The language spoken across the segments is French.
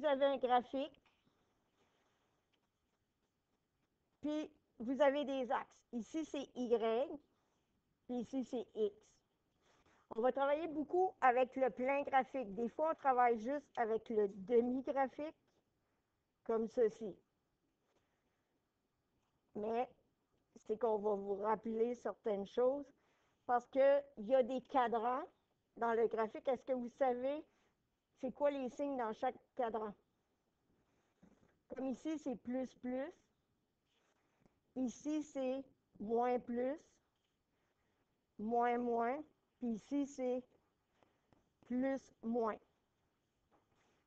vous avez un graphique, puis vous avez des axes. Ici, c'est Y, puis ici, c'est X. On va travailler beaucoup avec le plein graphique. Des fois, on travaille juste avec le demi-graphique, comme ceci. Mais c'est qu'on va vous rappeler certaines choses parce qu'il y a des cadrans dans le graphique. Est-ce que vous savez c'est quoi les signes dans chaque cadran? Comme ici, c'est plus, plus. Ici, c'est moins, plus. Moins, moins. Puis ici, c'est plus, moins.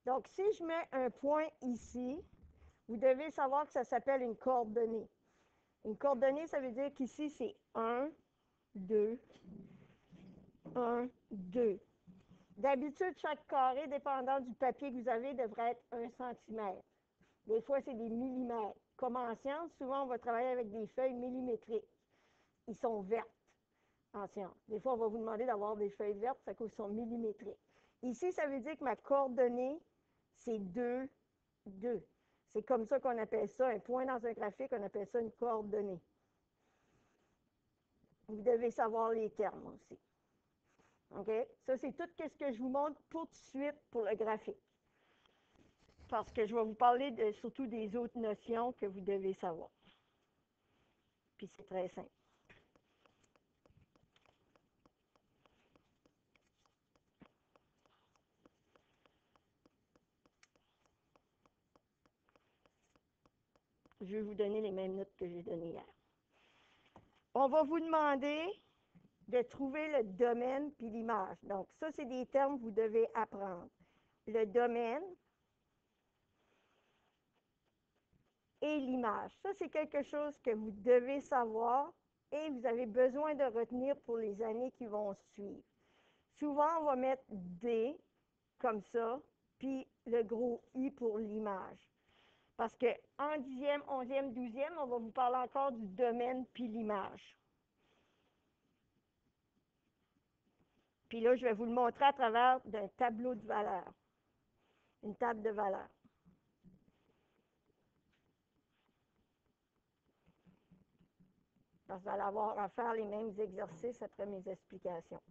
Donc, si je mets un point ici, vous devez savoir que ça s'appelle une coordonnée. Une coordonnée, ça veut dire qu'ici, c'est 1, 2, 1, 2. D'habitude, chaque carré, dépendant du papier que vous avez, devrait être 1 cm. Des fois, c'est des millimètres. Comme en sciences, souvent, on va travailler avec des feuilles millimétriques. Ils sont vertes en sciences. Des fois, on va vous demander d'avoir des feuilles vertes, ça cause sont millimétriques. Ici, ça veut dire que ma coordonnée, c'est 2, 2. C'est comme ça qu'on appelle ça, un point dans un graphique, on appelle ça une coordonnée. Vous devez savoir les termes aussi. OK? Ça, c'est tout ce que je vous montre pour tout de suite pour le graphique. Parce que je vais vous parler surtout des autres notions que vous devez savoir. Puis c'est très simple. Je vais vous donner les mêmes notes que j'ai données hier. On va vous demander de trouver le domaine puis l'image. Donc, ça, c'est des termes que vous devez apprendre. Le domaine et l'image. Ça, c'est quelque chose que vous devez savoir et vous avez besoin de retenir pour les années qui vont suivre. Souvent, on va mettre D comme ça, puis le gros I pour l'image. Parce qu'en 10e, 11e, 12e, on va vous parler encore du domaine puis l'image. Puis là, je vais vous le montrer à travers d'un tableau de valeurs, une table de valeurs. Parce que vous allez avoir à faire les mêmes exercices après mes explications.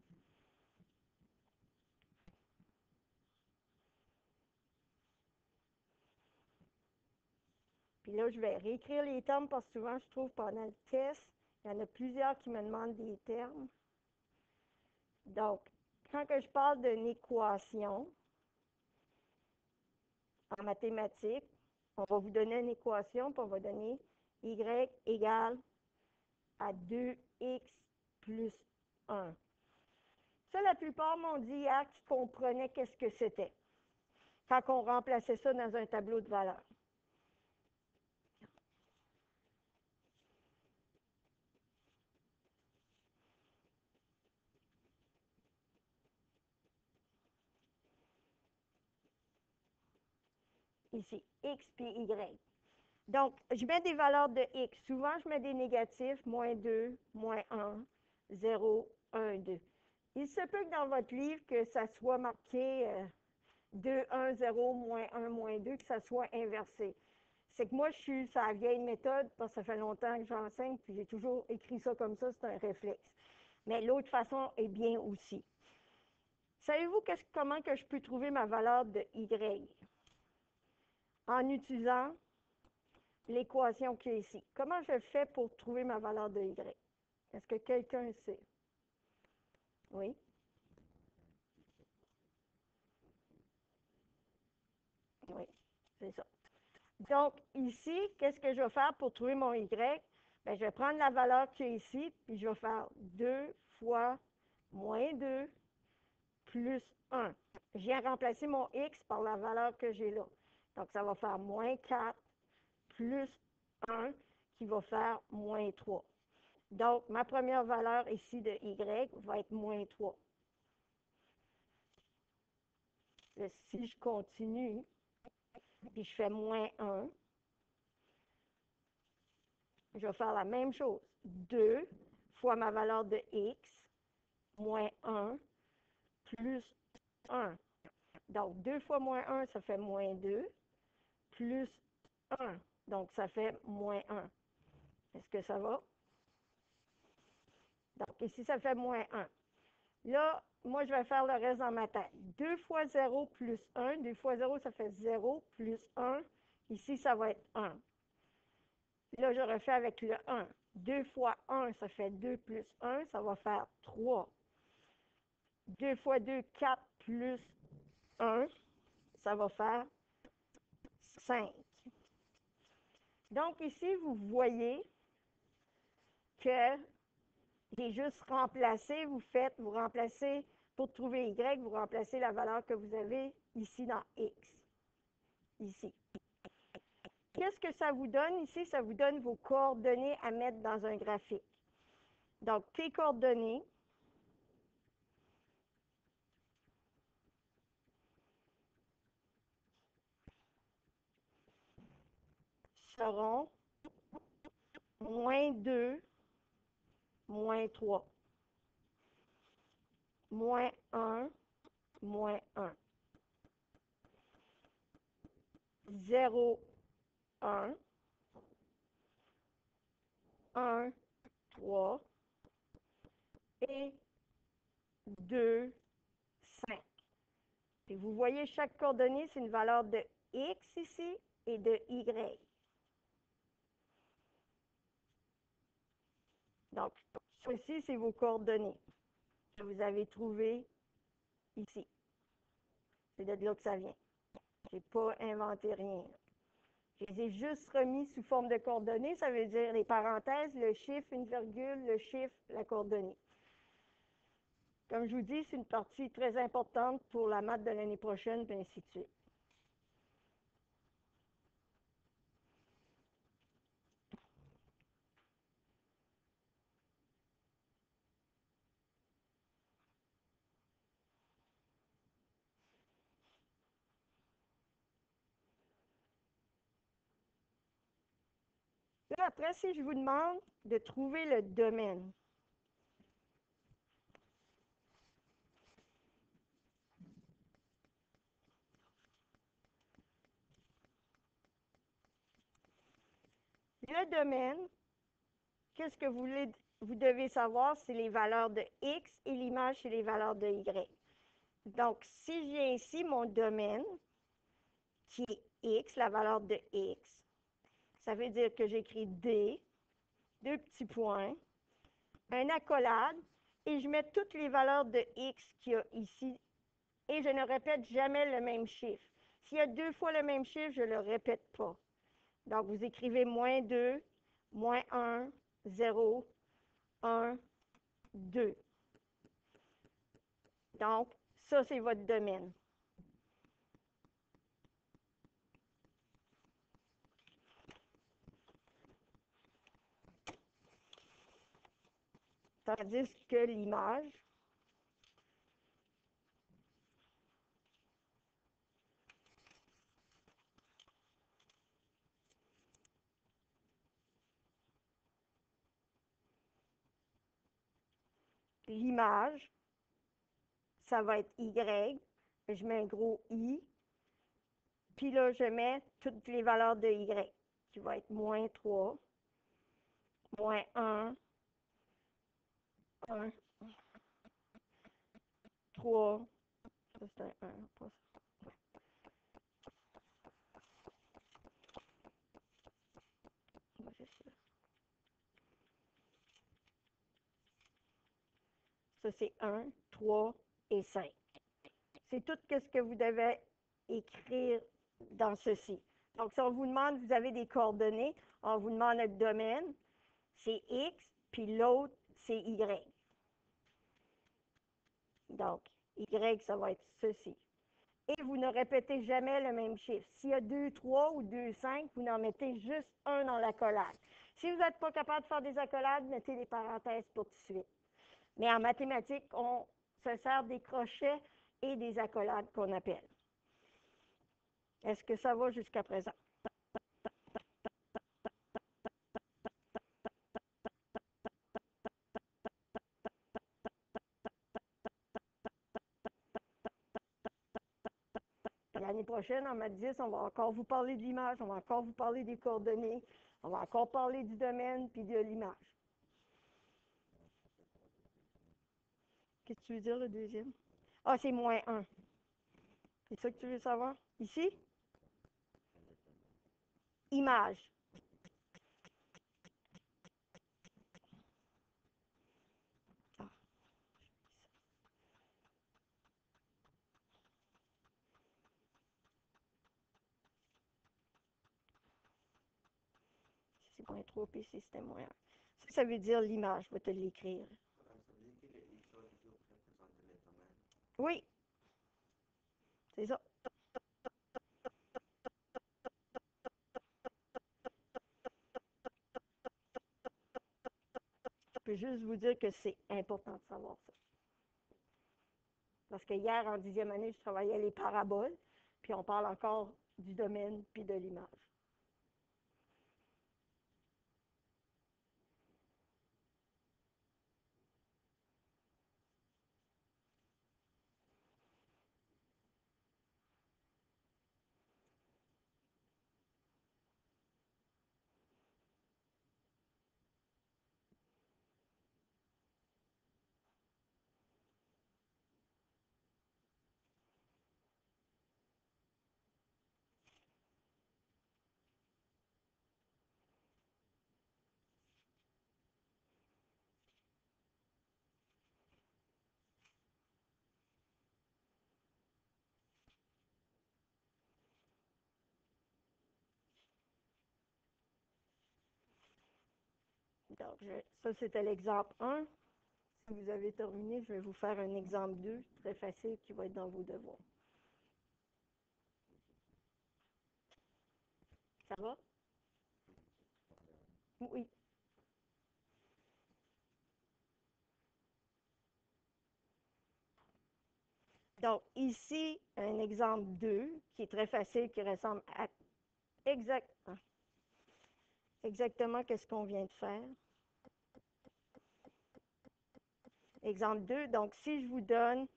Puis là, je vais réécrire les termes parce que souvent, je trouve pendant le test, il y en a plusieurs qui me demandent des termes. Donc, quand que je parle d'une équation en mathématiques, on va vous donner une équation, puis on va donner y égale à 2x plus 1. Ça, la plupart m'ont dit hier qu'ils comprenaient qu'est-ce que c'était quand on remplaçait ça dans un tableau de valeurs. Ici, x puis y. Donc, je mets des valeurs de x. Souvent, je mets des négatifs, moins 2, moins 1, 0, 1, 2. Il se peut que dans votre livre, que ça soit marqué 2, 1, 0, moins 1, moins 2, que ça soit inversé. C'est que moi, je suis sur la vieille méthode, parce que ça fait longtemps que j'enseigne, puis j'ai toujours écrit ça comme ça, c'est un réflexe. Mais l'autre façon est bien aussi. Savez-vous comment que je peux trouver ma valeur de y? En utilisant l'équation qui est ici. Comment je fais pour trouver ma valeur de y? Est-ce que quelqu'un sait? Oui? Oui, c'est ça. Donc, ici, qu'est-ce que je vais faire pour trouver mon y? Bien, je vais prendre la valeur qui est ici, puis je vais faire 2 fois moins 2 plus 1. Je viens remplacer mon x par la valeur que j'ai là. Donc, ça va faire moins 4 plus 1 qui va faire moins 3. Donc, ma première valeur ici de y va être moins 3. Si je continue, puis je fais moins 1, je vais faire la même chose. 2 fois ma valeur de x, moins 1, plus 1. Donc, 2 fois moins 1, ça fait moins 2, plus 1. Donc, ça fait moins 1. Est-ce que ça va? Donc, ici, ça fait moins 1. Là, moi, je vais faire le reste dans ma tête. 2 fois 0 plus 1. 2 fois 0, ça fait 0 plus 1. Ici, ça va être 1. Là, je refais avec le 1. 2 fois 1, ça fait 2 plus 1. Ça va faire 3. 2 fois 2, 4 plus 1. Ça va faire 5. Donc, ici, vous voyez que j'ai juste remplacé, vous remplacez, pour trouver Y, vous remplacez la valeur que vous avez ici dans X. Ici. Qu'est-ce que ça vous donne ici? Ça vous donne vos coordonnées à mettre dans un graphique. Donc, tes coordonnées seront moins 2, moins 3, moins 1, moins 1, 0, 1, 1, 3 et 2, 5. Et vous voyez, chaque coordonnée, c'est une valeur de X ici et de Y. Donc, ceci, c'est vos coordonnées que vous avez trouvées ici. C'est de là que ça vient. Je n'ai pas inventé rien. Je les ai juste remis sous forme de coordonnées. Ça veut dire les parenthèses, le chiffre, une virgule, le chiffre, la coordonnée. Comme je vous dis, c'est une partie très importante pour la maths de l'année prochaine, et ainsi de suite. Là, après, si je vous demande de trouver le domaine, le domaine, qu'est-ce que vous devez savoir? C'est les valeurs de X et l'image, c'est les valeurs de Y. Donc, si je viens ici, mon domaine, qui est X, la valeur de X, ça veut dire que j'écris D, deux petits points, un accolade, et je mets toutes les valeurs de X qu'il y a ici, et je ne répète jamais le même chiffre. S'il y a 2 fois le même chiffre, je ne le répète pas. Donc, vous écrivez moins 2, moins 1, 0, 1, 2. Donc, ça, c'est votre domaine. Tandis que l'image, ça va être Y. Je mets un gros I. Puis là, je mets toutes les valeurs de Y, qui va être moins 3, moins 1, 1, 3. Ça, c'est un 1, pas ça. Ouais, c'est ça. Ça, c'est 1, 3 et 5. C'est tout ce que vous devez écrire dans ceci. Donc, si on vous demande, vous avez des coordonnées, on vous demande notre domaine, c'est X, puis l'autre, c'est Y. Donc, Y, ça va être ceci. Et vous ne répétez jamais le même chiffre. S'il y a 2, 3 ou 2, 5, vous n'en mettez juste un dans l'accolade. Si vous n'êtes pas capable de faire des accolades, mettez des parenthèses pour tout de suite. Mais en mathématiques, on se sert des crochets et des accolades qu'on appelle. Est-ce que ça va jusqu'à présent? prochaine, en maths 10, on va encore vous parler de l'image, on va encore vous parler des coordonnées, on va encore parler du domaine puis de l'image. Qu'est-ce que tu veux dire, le deuxième? Ah, c'est moins 1. C'est ça que tu veux savoir? Ici? Image. Ah. C'est moins 3, puis ici, c'était moins 1. Ça veut dire l'image. Je vais te l'écrire. Oui, c'est ça. Je peux juste vous dire que c'est important de savoir ça. Parce que hier, en 10e année, je travaillais les paraboles, puis on parle encore du domaine puis de l'image. Donc, ça, c'était l'exemple 1. Si vous avez terminé, je vais vous faire un exemple 2, très facile, qui va être dans vos devoirs. Ça va? Oui. Donc, ici, un exemple 2, qui est très facile, qui ressemble à exactement ce qu'on vient de faire. Exemple 2, donc si je vous donne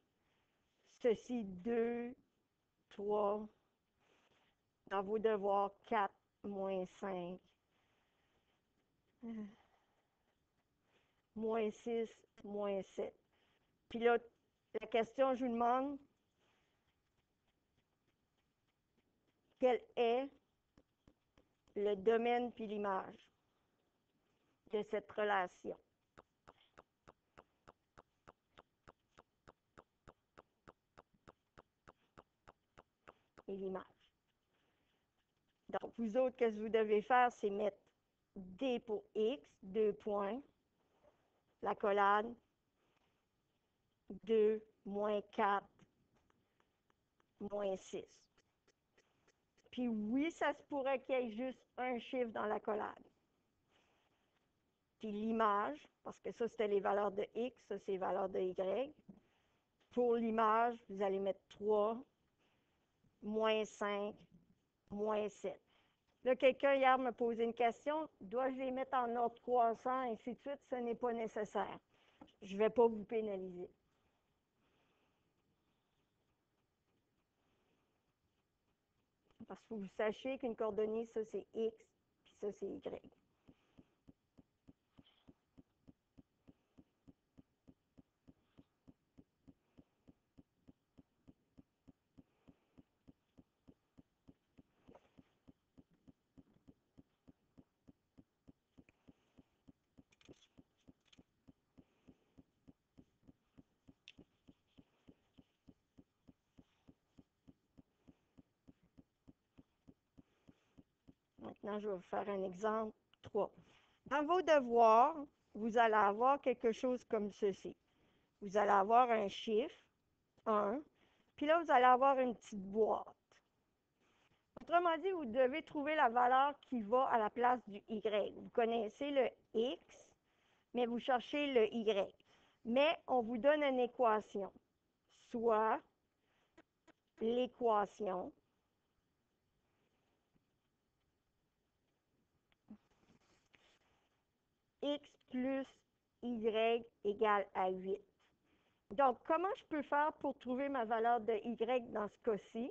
ceci 2, 3, dans vos devoirs 4, moins 5, moins 6, moins 7. Puis là, la question, je vous demande, quel est le domaine puis l'image de cette relation? Et l'image. Donc, vous autres, qu'est-ce que vous devez faire? C'est mettre D pour X, 2 points, l'accolade, 2, moins 4, moins 6. Puis oui, ça se pourrait qu'il y ait juste un chiffre dans l'accolade. Puis l'image, parce que ça, c'était les valeurs de X, ça, c'est les valeurs de Y. Pour l'image, vous allez mettre 3, moins 5, moins 7. Là, quelqu'un hier m'a posé une question, dois-je les mettre en ordre croissant, et ainsi de suite? Ce n'est pas nécessaire. Je ne vais pas vous pénaliser. Parce que vous sachiez qu'une coordonnée, ça, c'est X, puis ça, c'est Y. Maintenant, je vais vous faire un exemple 3. Dans vos devoirs, vous allez avoir quelque chose comme ceci. Vous allez avoir un chiffre, 1, puis là, vous allez avoir une petite boîte. Autrement dit, vous devez trouver la valeur qui va à la place du Y. Vous connaissez le X, mais vous cherchez le Y. Mais on vous donne une équation, soit l'équation X plus Y égale à 8. Donc, comment je peux faire pour trouver ma valeur de Y dans ce cas-ci?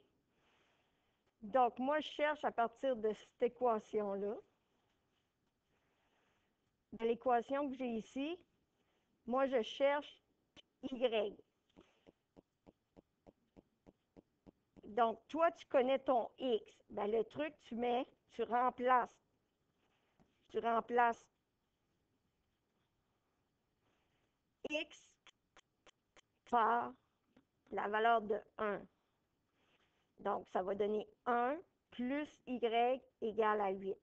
Donc, moi, je cherche à partir de cette équation-là, de l'équation que j'ai ici, moi, je cherche Y. Donc, toi, tu connais ton X. Ben, le truc, tu remplaces X par la valeur de 1. Donc, ça va donner 1 plus Y égale à 8.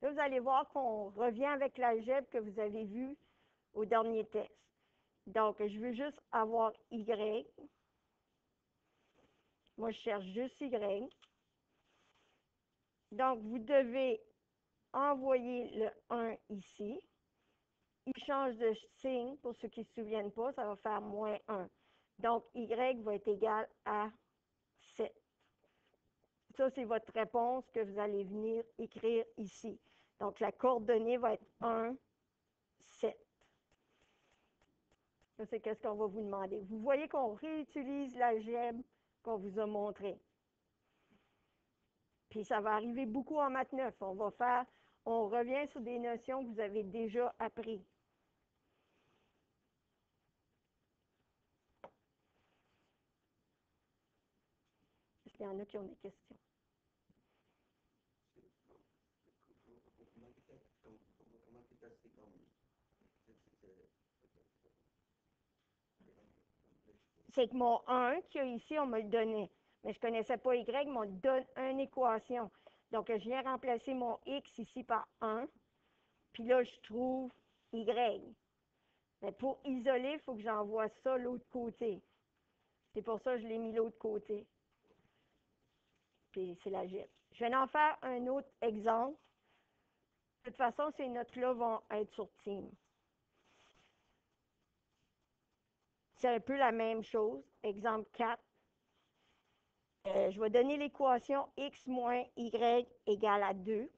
Là, vous allez voir qu'on revient avec l'algèbre que vous avez vu au dernier test. Donc, je veux juste avoir Y. Moi, je cherche juste Y. Donc, vous devez envoyer le 1 ici. Il change de signe, pour ceux qui ne se souviennent pas, ça va faire moins 1. Donc, Y va être égal à 7. Ça, c'est votre réponse que vous allez venir écrire ici. Donc, la coordonnée va être 1, 7. Ça, c'est ce qu'on va vous demander. Vous voyez qu'on réutilise l'algèbre qu'on vous a montré. Puis, ça va arriver beaucoup en maths 9. On revient sur des notions que vous avez déjà apprises. Est-ce qu'il y en a qui ont des questions? C'est que mon 1 qu'il y a ici, on me le donnait. Mais je ne connaissais pas Y, mais on donne une équation. Donc, je viens remplacer mon X ici par 1. Puis là, je trouve Y. Mais pour isoler, il faut que j'envoie ça de l'autre côté. C'est pour ça que je l'ai mis de l'autre côté. Puis c'est la l'algèbre. Je vais en faire un autre exemple. De toute façon, ces notes-là vont être sur Teams. C'est un peu la même chose. Exemple 4. Je vais donner l'équation x moins y égale à 2.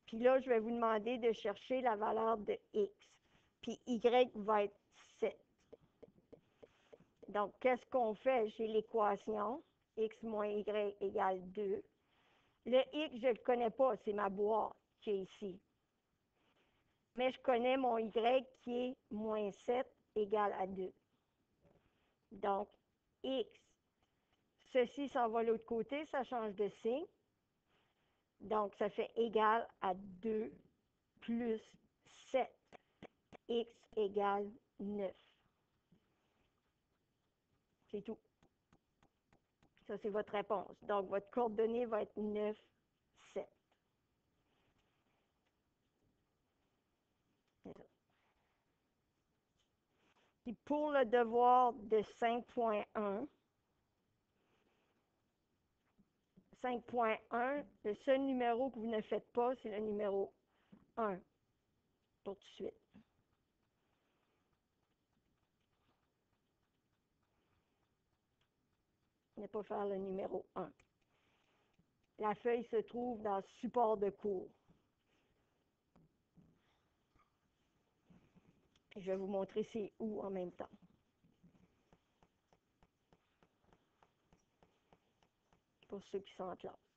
Puis là, je vais vous demander de chercher la valeur de x. Puis y va être 7. Donc, qu'est-ce qu'on fait? J'ai l'équation x moins y égale 2. Le x, je ne le connais pas, c'est ma boîte qui est ici. Mais je connais mon y qui est moins 7 égale à 2. Donc, x, ceci s'en va de l'autre côté, ça change de signe. Donc, ça fait égal à 2 plus 7. X égale 9. C'est tout. Ça, c'est votre réponse. Donc, votre coordonnée va être 9, 7. Puis pour le devoir de 5.1, 5.1, le seul numéro que vous ne faites pas, c'est le numéro 1 pour tout de suite. Ne pas faire le numéro 1. La feuille se trouve dans le support de cours. Je vais vous montrer c'est où en même temps. Pour ceux qui sont en classe.